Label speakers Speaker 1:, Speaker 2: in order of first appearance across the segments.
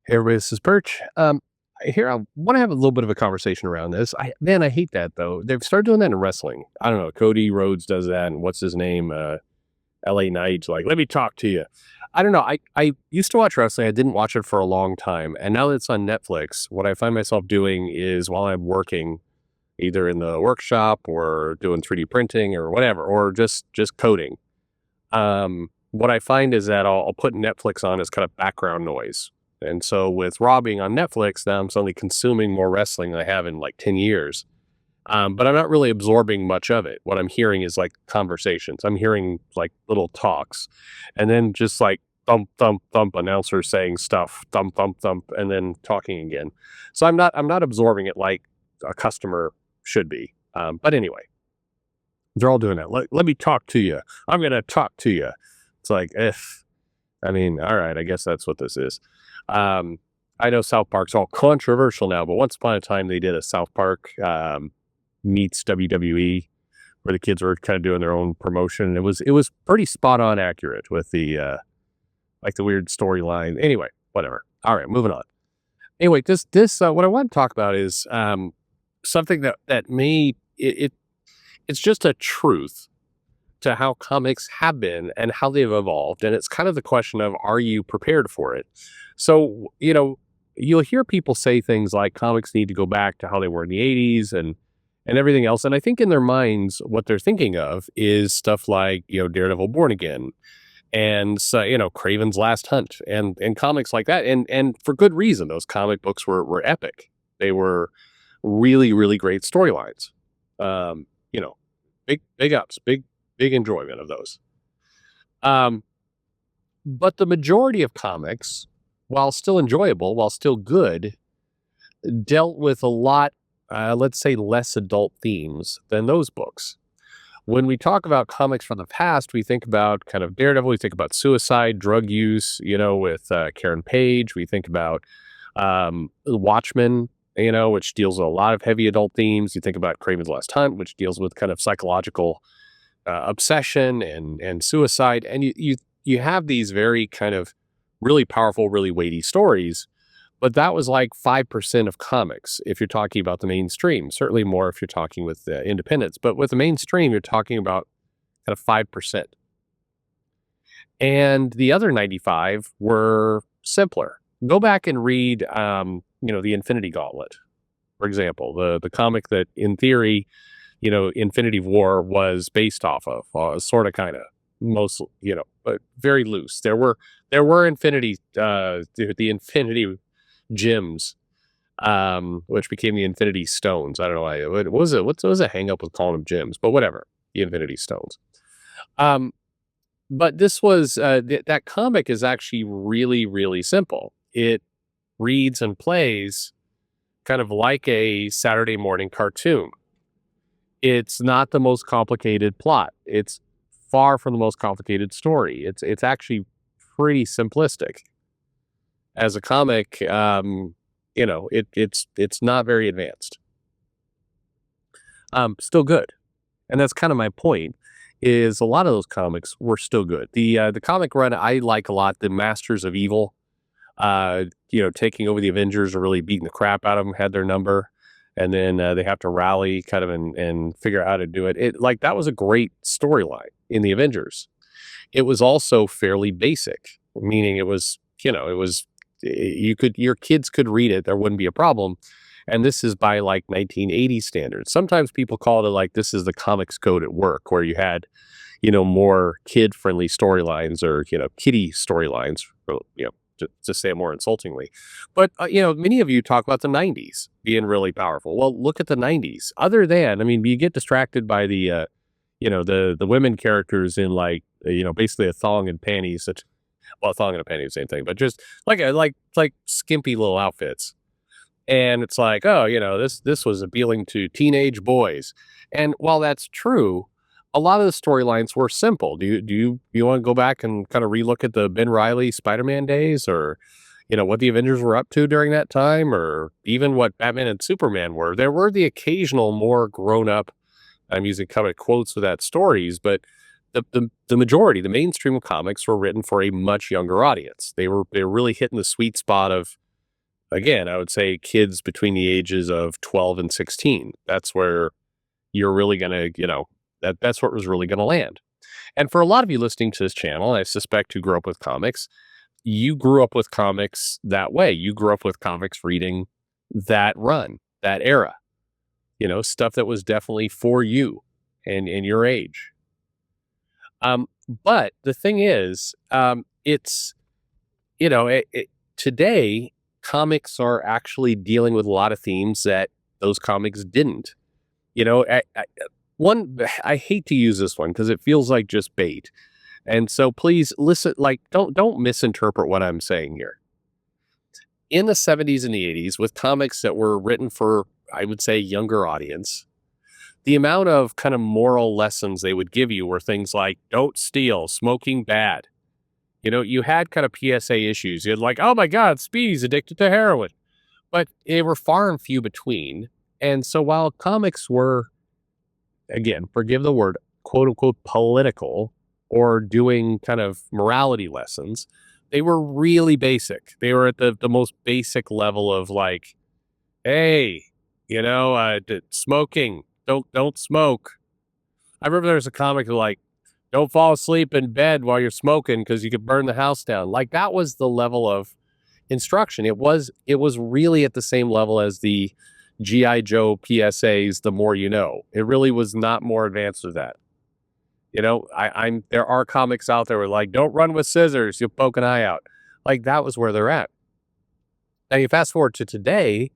Speaker 1: Hey, everybody, this is Perch. Here, I want to have a little bit of a conversation around this. I hate that though. They've started doing that in wrestling. I don't know. Cody Rhodes does that, and what's his name? L.A. Knight's like, let me talk to you. I don't know. I used to watch wrestling. I didn't watch it for a long time, and now that it's on Netflix, what I find myself doing is while I'm working, either in the workshop or doing 3D printing or whatever, or just coding. What I find is that I'll put Netflix on as kind of background noise. And so with Raw being on Netflix, now I'm suddenly consuming more wrestling than I have in like 10 years. But I'm not really absorbing much of it. What I'm hearing is like conversations. I'm hearing like little talks and then just like thump, thump, thump, announcers saying stuff, thump, thump, thump, and then talking again. So I'm not absorbing it like a customer should be. But anyway, they're all doing that. Let me talk to you. I'm going to talk to you. It's like, I mean, all right, I guess that's what this is. Um, I know South Park's all controversial now, but once upon a time they did a South Park meets WWE where the kids were kind of doing their own promotion. It was pretty spot on accurate with the like the weird storyline. Anyway, whatever. All right, moving on. Anyway, this what I want to talk about is something that may it's just a truth to how comics have been and how they've evolved. And it's kind of the question of, are you prepared for it? So, you'll hear people say things like comics need to go back to how they were in the 80s and everything else. And I think in their minds, what they're thinking of is stuff like, Daredevil Born Again and, so, Craven's Last Hunt and comics like that. And for good reason, those comic books were epic. They were really, really great storylines. Um, you know, big ups, big enjoyment of those. Um, but the majority of comics, while still enjoyable, while still good, dealt with a lot, let's say, less adult themes than those books. When we talk about comics from the past, we think about kind of Daredevil, we think about suicide, drug use, with Karen Page. We think about Watchmen, which deals with a lot of heavy adult themes. You think about Craven's Last Hunt, which deals with kind of psychological obsession and suicide, and you have these very kind of really powerful, really weighty stories. But that was like 5% of comics if you're talking about the mainstream. Certainly more if you're talking with independents. But with the mainstream, you're talking about kind of 5%. And the other 95 were simpler. Go back and read, the Infinity Gauntlet, for example, the comic that in theory Infinity War was based off of, sort of, kind of, most, but very loose. There were the Infinity Gems, which became the Infinity Stones. I don't know why. What was it? What was a hang up with calling them gems? But whatever, the Infinity Stones. Um, but this was that comic is actually really, really simple. It reads and plays kind of like a Saturday morning cartoon. It's not the most complicated plot. It's far from the most complicated story. It's actually pretty simplistic. As a comic, it's not very advanced. Still good, and that's kind of my point. Is a lot of those comics were still good. The comic run I like a lot. The Masters of Evil, taking over the Avengers or really beating the crap out of them, had their number. And then they have to rally kind of and figure out how to do it. That was a great storyline in the Avengers. It was also fairly basic, meaning your kids could read it. There wouldn't be a problem. And this is by like 1980 standards. Sometimes people call it like, this is the comics code at work, where you had, more kid friendly storylines or, kiddie storylines, to say it more insultingly. But, many of you talk about the 90s being really powerful. Well, look at the 90s. Other than, you get distracted by the women characters in like, basically a thong and panties a thong and a panty, same thing, but just like skimpy little outfits. And it's like, oh, this was appealing to teenage boys. And while that's true, a lot of the storylines were simple. Do you want to go back and kind of relook at the Ben Reilly Spider-Man days, or what the Avengers were up to during that time, or even what Batman and Superman were? There were the occasional more grown-up, I'm using comic quotes for that, stories, but the majority, the mainstream of comics, were written for a much younger audience. They were really hitting the sweet spot of Again, I would say kids between the ages of 12 and 16. That's where you're really going to, that's what was really going to land. And for a lot of you listening to this channel, I suspect who grew up with comics, you grew up with comics that way. You grew up with comics reading that run, that era, stuff that was definitely for you and your age. But the thing is, it's, today, comics are actually dealing with a lot of themes that those comics didn't. I hate to use this one because it feels like just bait. And so please listen, like don't misinterpret what I'm saying here. In the 70s and the 80s, with comics that were written for, I would say, younger audience, the amount of kind of moral lessons they would give you were things like don't steal, smoking bad. You had kind of PSA issues. You had like, oh my God, Speedy's addicted to heroin. But they were far and few between. And so while comics were, again, forgive the word, quote unquote, political or doing kind of morality lessons, they were really basic. They were at the most basic level of like, hey, smoking, don't smoke. I remember there was a comic like, don't fall asleep in bed while you're smoking because you could burn the house down. Like that was the level of instruction. It was really at the same level as the GI Joe PSAs. The more you know, it really was not more advanced than that. I'm there are comics out there where like, don't run with scissors, you'll poke an eye out. Like that was where they're at. Now you fast forward to today,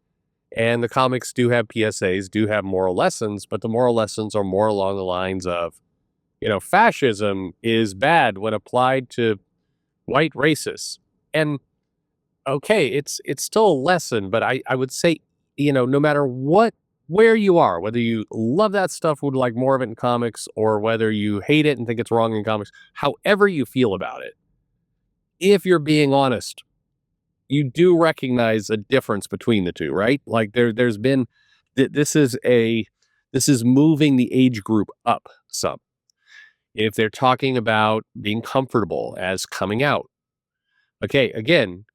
Speaker 1: and the comics do have PSAs, do have moral lessons, but the moral lessons are more along the lines of, fascism is bad when applied to white racists. And okay, it's still a lesson, but I would say, no matter where you are, whether you love that stuff, would like more of it in comics, or whether you hate it and think it's wrong in comics, however you feel about it, if you're being honest, you do recognize a difference between the two, right? Like there's been this is moving the age group up some. If they're talking about being comfortable as coming out. Okay, again,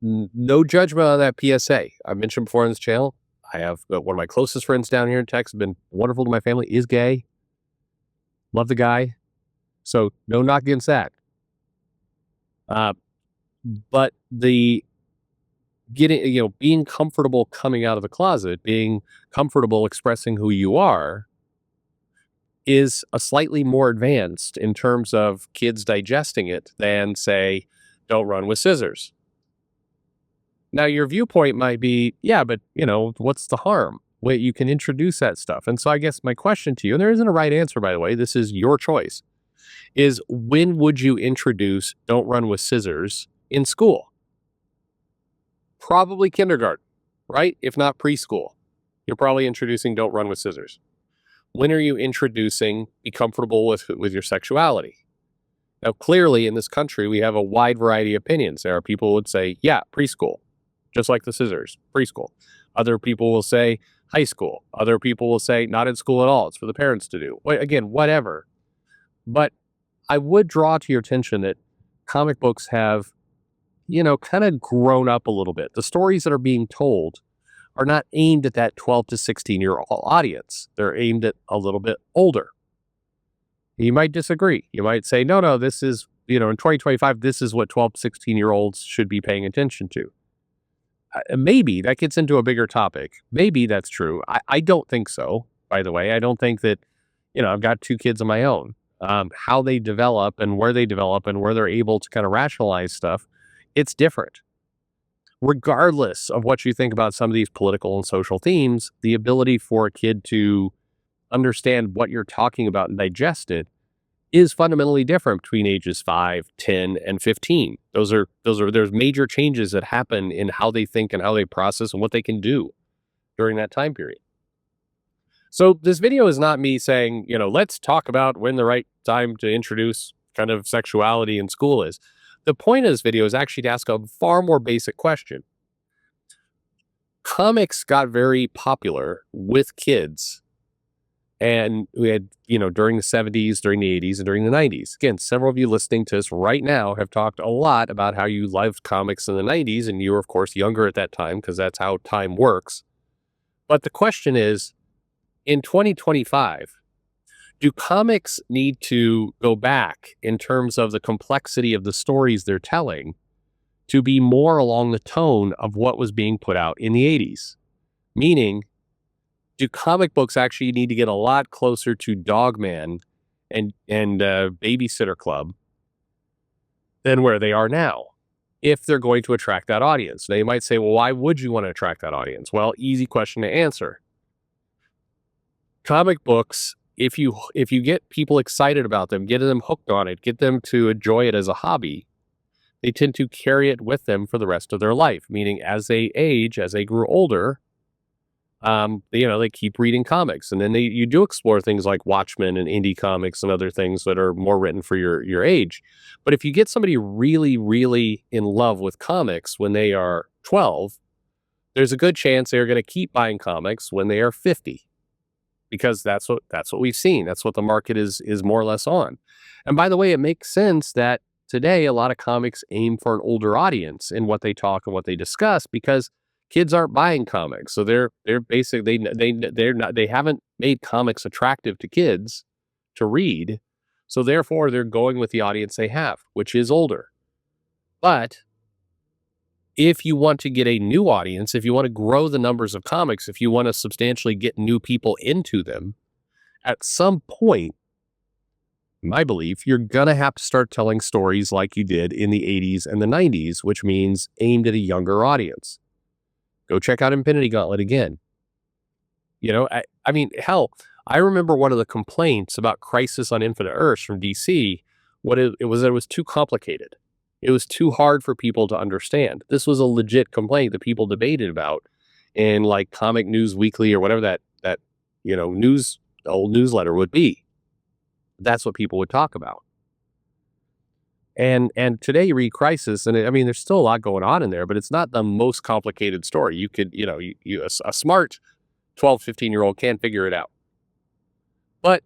Speaker 1: no judgment on that PSA. I mentioned before on this channel, I have one of my closest friends down here in Texas, been wonderful to my family, is gay. Love the guy. So no knock against that. But the being comfortable coming out of the closet, being comfortable expressing who you are, is a slightly more advanced in terms of kids digesting it than, say, don't run with scissors. Now, your viewpoint might be, yeah, but, what's the harm? Wait, you can introduce that stuff. And so I guess my question to you, and there isn't a right answer, by the way, this is your choice, is when would you introduce don't run with scissors in school? Probably kindergarten, right? If not preschool. You're probably introducing don't run with scissors. When are you introducing be comfortable with your sexuality? Now, clearly in this country, we have a wide variety of opinions. There are people who would say, yeah, preschool, just like the scissors, preschool. Other people will say high school. Other people will say not in school at all. It's for the parents to do. Again, whatever. But I would draw to your attention that comic books have, kind of grown up a little bit. The stories that are being told are not aimed at that 12 to 16-year-old audience. They're aimed at a little bit older. You might disagree. You might say, no, this is, in 2025, this is what 12 to 16-year-olds should be paying attention to. Maybe that gets into a bigger topic. Maybe that's true. I don't think so, by the way. I don't think that, I've got 2 kids of my own. How they develop and where they're able to kind of rationalize stuff, it's different. Regardless of what you think about some of these political and social themes, the ability for a kid to understand what you're talking about and digest it is fundamentally different between ages 5, 10, and 15. There's major changes that happen in how they think and how they process and what they can do during that time period. So this video is not me saying, let's talk about when the right time to introduce kind of sexuality in school is. The point of this video is actually to ask a far more basic question. Comics got very popular with kids And we had, during the 70s, during the 80s, and during the 90s. Again, several of you listening to us right now have talked a lot about how you loved comics in the 90s, and you were, of course, younger at that time because that's how time works. But the question is, in 2025, do comics need to go back in terms of the complexity of the stories they're telling to be more along the tone of what was being put out in the 80s? Meaning, do comic books actually need to get a lot closer to Dogman and Babysitter Club than where they are now, if they're going to attract that audience? Now, you might say, well, why would you want to attract that audience? Well, easy question to answer. Comic books, if you get people excited about them, get them hooked on it, get them to enjoy it as a hobby, they tend to carry it with them for the rest of their life. Meaning, as they age, as they grow older, they keep reading comics, and then you do explore things like Watchmen and indie comics and other things that are more written for your age. But if you get somebody really, really in love with comics when they are 12, there's a good chance they're going to keep buying comics when they are 50. Because that's what we've seen. That's what the market is more or less on. And by the way, it makes sense that today a lot of comics aim for an older audience in what they talk and what they discuss, because kids aren't buying comics. So they're basically they haven't made comics attractive to kids to read. So therefore they're going with the audience they have, which is older. But if you want to get a new audience, if you want to grow the numbers of comics, if you want to substantially get new people into them, at some point, my belief, you're going to have to start telling stories like you did in the 80s and the 90s, which means aimed at a younger audience. Go check out Infinity Gauntlet again. I mean, hell, I remember one of the complaints about Crisis on Infinite Earths from DC, it was too complicated. It was too hard for people to understand. This was a legit complaint that people debated about in like Comic News Weekly or whatever that old newsletter would be. That's what people would talk about. And today you read Crisis, and there's still a lot going on in there, but it's not the most complicated story. You could, a smart 12, 15-year-old can figure it out. But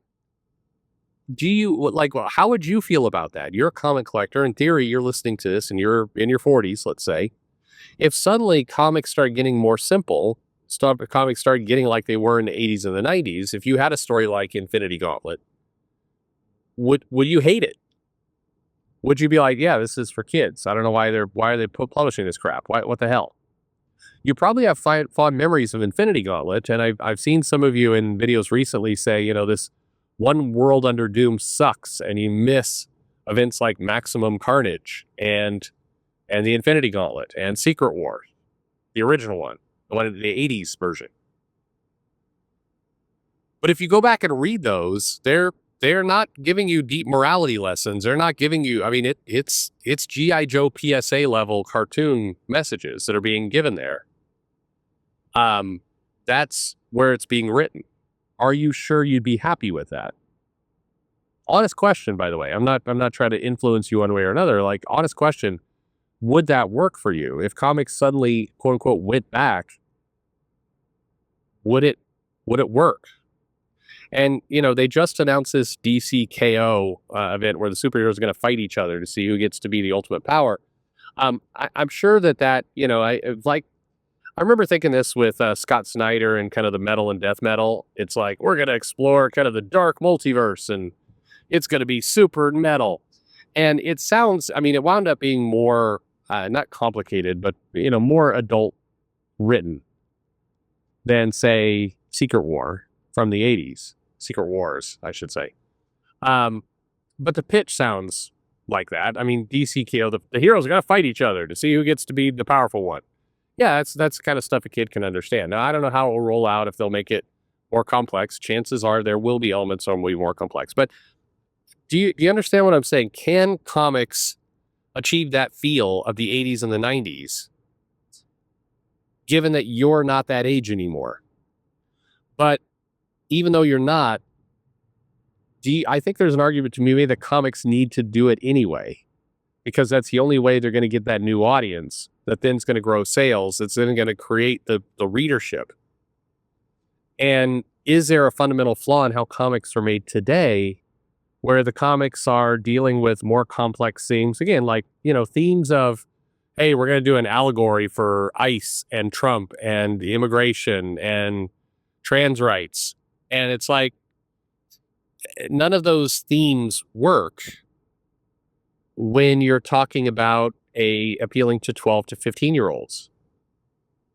Speaker 1: how would you feel about that? You're a comic collector. In theory, you're listening to this and you're in your 40s, let's say. If suddenly comics start getting more simple, comics started getting like they were in the 80s and the 90s, if you had a story like Infinity Gauntlet, would you hate it? Would you be like, yeah, this is for kids. I don't know why are they publishing this crap? What the hell? You probably have fond memories of Infinity Gauntlet, and I've seen some of you in videos recently say, this One World Under Doom sucks, and you miss events like Maximum Carnage and the Infinity Gauntlet and Secret War, the original one, the one in the 80s version. But if you go back and read those, they're not giving you deep morality lessons. They're not giving you, it's G.I. Joe PSA level cartoon messages that are being given there. That's where it's being written. Are you sure you'd be happy with that? Honest question, by the way. I'm not trying to influence you one way or another. Like, honest question, would that work for you? If comics suddenly, quote unquote, went back, would it work? And, they just announced this DC KO event where the superheroes are going to fight each other to see who gets to be the ultimate power. I'm sure that, I remember thinking this with Scott Snyder and kind of the metal and death metal. It's like, we're going to explore kind of the dark multiverse, and it's going to be super metal. And it sounds, it wound up being more, not complicated, but, more adult written than, say, Secret War from the 80s. Secret Wars, I should say. But the pitch sounds like that. DC KO, the heroes are going to fight each other to see who gets to be the powerful one. Yeah, that's the kind of stuff a kid can understand. Now, I don't know how it will roll out if they'll make it more complex. Chances are there will be elements that will be more complex. But do you understand what I'm saying? Can comics achieve that feel of the 80s and the 90s, given that you're not that age anymore? But even though you're not, I think there's an argument to be made that comics need to do it anyway, because that's the only way they're going to get that new audience that then is going to grow sales. It's then going to create the readership. And is there a fundamental flaw in how comics are made today, where the comics are dealing with more complex themes? Again, like, themes of, hey, we're going to do an allegory for ICE and Trump and immigration and trans rights. And it's like, none of those themes work when you're talking about appealing to 12 to 15-year-olds.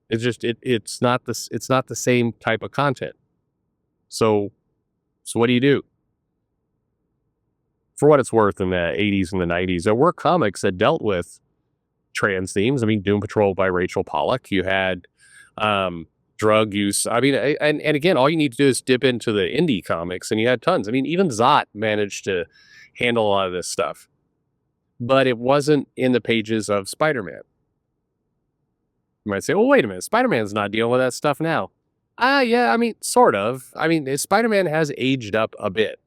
Speaker 1: It's just, it's not the same type of content. So what do you do? For what it's worth, in the 80s and the 90s, there were comics that dealt with trans themes. I mean, Doom Patrol by Rachel Pollack. You had drug use. I mean, and again, all you need to do is dip into the indie comics, and you had tons. I mean, even Zot managed to handle a lot of this stuff, but it wasn't in the pages of Spider-Man. You might say, well, wait a minute, Spider-Man's not dealing with that stuff now. Yeah, I mean, sort of. I mean, Spider-Man has aged up a bit.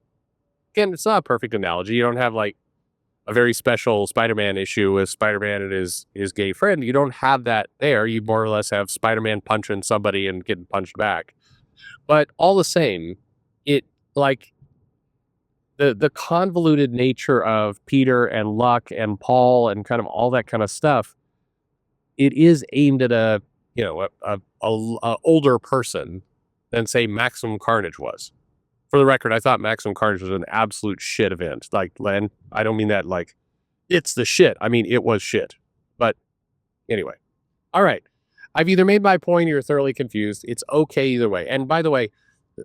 Speaker 1: Again, it's not a perfect analogy. You don't have like a very special Spider-Man issue with Spider-Man and his gay friend. You don't have that there. You more or less have Spider-Man punching somebody and getting punched back. But all the same, it like the convoluted nature of Peter and Luck and Paul and kind of all that kind of stuff, it is aimed at a older person than, say, Maximum Carnage was. For the record, I thought Maximum Carnage was an absolute shit event. Like, Len, I don't mean that like it's the shit. I mean, it was shit. But anyway. All right. I've either made my point or you're thoroughly confused. It's okay either way. And by the way,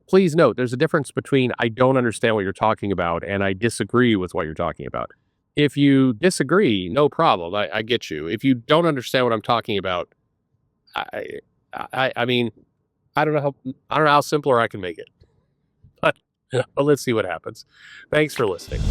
Speaker 1: please note, there's a difference between I don't understand what you're talking about and I disagree with what you're talking about. If you disagree, no problem. I get you. If you don't understand what I'm talking about, I mean, I don't know how simpler I can make it. But let's see what happens. Thanks for listening.